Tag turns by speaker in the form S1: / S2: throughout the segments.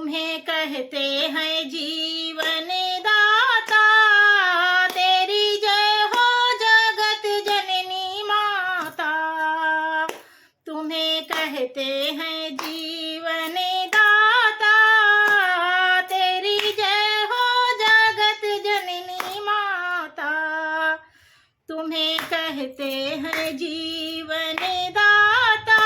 S1: तुम्हें कहते हैं जीवन दाता, तेरी जय हो जगत जननी माता। तुम्हें कहते हैं जीवन दाता, तेरी जय हो जगत जननी माता। तुम्हें कहते हैं जीवन दाता,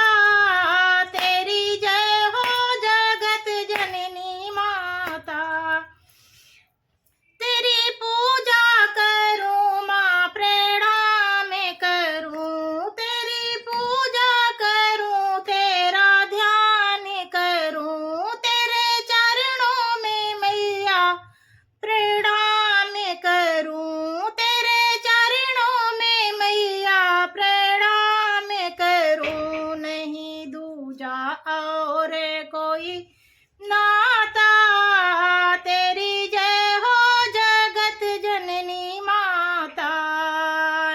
S1: तेरी जय हो जगत जननी माता। तेरी पूजा करूं माँ प्रणाम करूं, तेरी पूजा करूं तेरा ध्यान करूं, तेरे चरणों में मैया प्रणाम करूं, तेरे चरणों में मैया प्रणाम करूं। नहीं दूजा और कोई नाता, तेरी जय हो जगत जननी माता।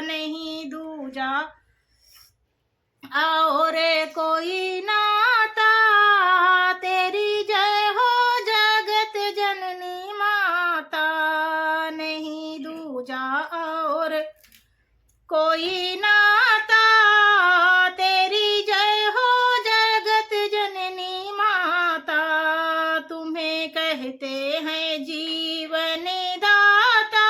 S1: नहीं दूजा और कोई नाता, तेरी जय हो जगत जननी माता। नहीं दूजा और कोई नाता, तेरी जय हो जगत जननी माता। तुम्हें कहते हैं जीवन दाता,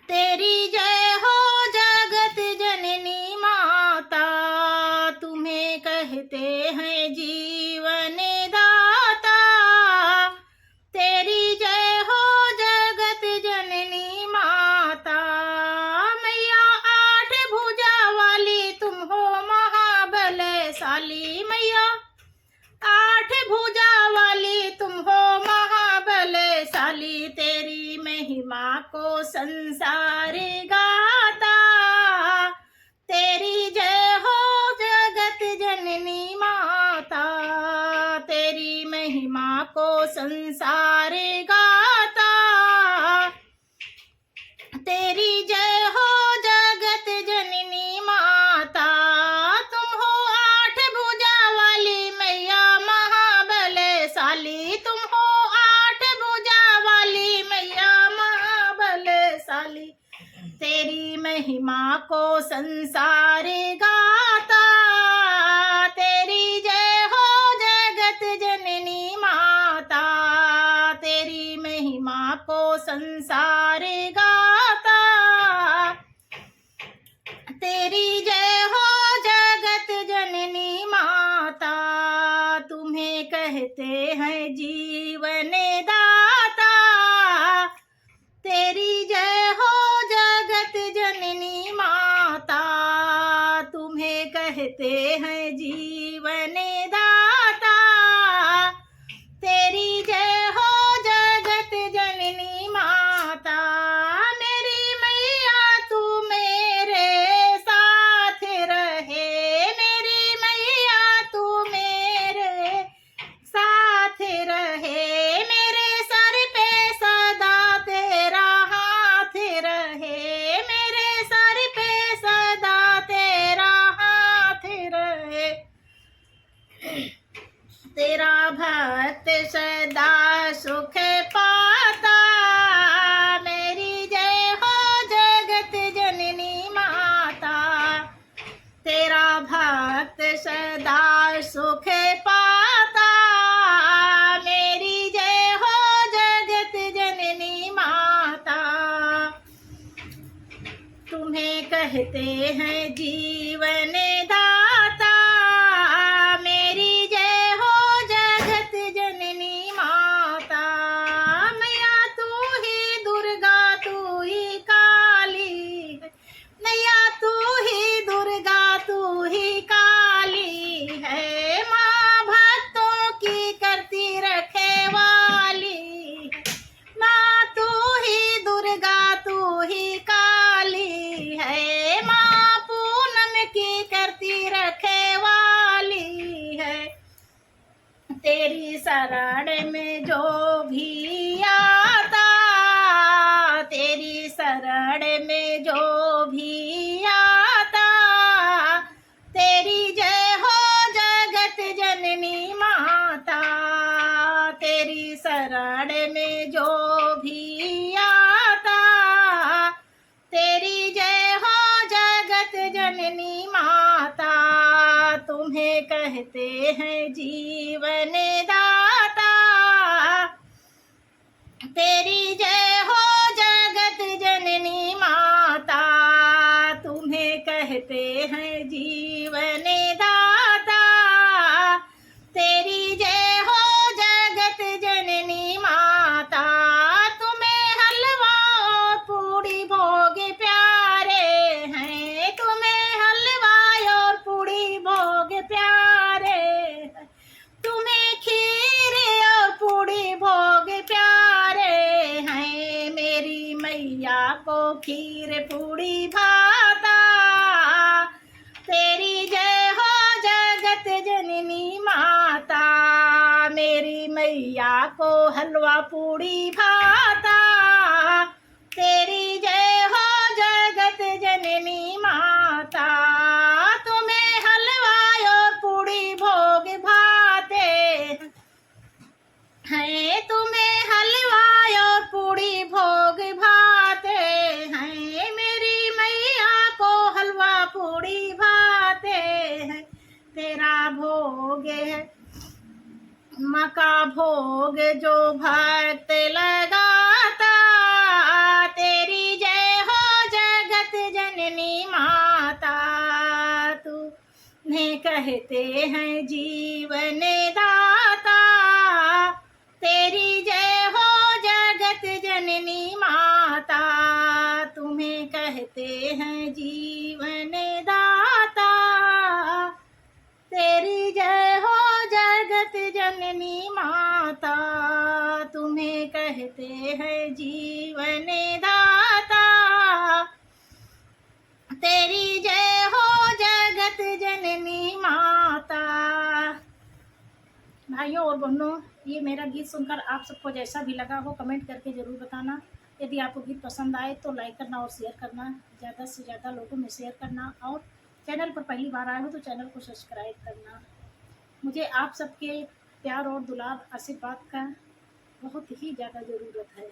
S1: तेरी जय हो जगत जननी माता। तुम्हें कहते हैं जीवन दाता, तेरी जय हो जगत जननी माता। मैया आठ भुजा वाली तुम हो महाबलशाली, मैया आठ भुजा वाली तुम हो महाबलशाली। तेरी महिमा को संसार गाता, तेरी जय हो जगत जननी माता। तेरी महिमा को संसार गाता, तेरी जय हो जगत जननी माता। तुम हो आठ भुजा वाली मैया महाबलशाली, तुम हो आठ भुजा वाली मैया महाबलशाली। तेरी महिमा को संसार गाता, तेरी जय हो जगत जननी माता। तेरी महिमा को संसार गाता, तेरी जय हो जगत जननी माता। तुम्हें कहते हैं जीवन दाता, तेरी जय हो जगत जननी माता। तुम्हें कहते हैं जीवन दाता, तेरी जय हो जगत जननी माता। मेरी मैया तू मेरे साथ रहे, मेरी मैया तू मेरे साथ रहे, मेरे सर पे सदा तेरा हाथ रहे, मेरे सर पे सदा तेरा हाथ रहे। तेरा भक्त सदा सुख पाता, मेरी जय हो जगत जननी माता। तेरा भक्त सदा सुख पाता, मेरी जय हो जगत जननी माता। तुम्हें कहते हैं जीवन दाता, मेरी जय हो जगत जननी माता। मैया तू ही दुर्गा तू ही काली, मैया तू ही दुर्गा तू ही काली है। माँ भक्तों की करती रखवाली, माँ तू ही दुर्गा तू ही काली है। माँ पूनम की करती रखवाली है। तेरी शरण में जो भी आता, तेरी शरण में जो भी आता, तेरी जय हो जगत जननी माता। तुम्हें कहते हैं जीवन दाता। तेरी जय हो जगत जननी माता, तुम्हें कहते हैं जीवन दाता। तेरी जय हो जगत जननी माता, तुम्हें हलवा और पूड़ी भोग प्यारे हैं, तुम्हें हलवा और पूड़ी भोग प्यारे हैं, तुम्हें खीर और पूड़ी भोग प्यारे हैं। मेरी मैया को खीर पूड़ी भाता। तेरी जय हो जगत जननी माता, मेरी मैया को हलवा पूड़ी भाता। तेरी जय हो जगत जननी माता, तुम्हें हलवा और पूड़ी भोग भाते हैं, तुम्हें हलवा और पूड़ी भोग भाते हैं। मेरी मैया को हलवा पूड़ी भाते हैं। तेरा भोग है मका भोग जो भक्त लगाता। तेरी जय हो जगत जननी माता, तुम्हें कहते हैं जीवन दाता। तेरी जय हो जगत जननी माता, तुम्हें कहते हैं जीवन दाता। तेरी जय हो जगत जननी माता, तुम्हें कहते हैं जीवन दाता। तेरी जय हो जगत जननी माता। भाइयों और बहनों, ये मेरा गीत सुनकर आप सबको जैसा भी लगा हो कमेंट करके ज़रूर बताना। यदि आपको गीत पसंद आए तो लाइक करना और शेयर करना, ज़्यादा से ज़्यादा लोगों में शेयर करना, और चैनल पर पहली बार आए हो तो चैनल को सब्सक्राइब करना। मुझे आप सबके प्यार और दुलार आशीर्वाद का बहुत ही ज़्यादा ज़रूरत है।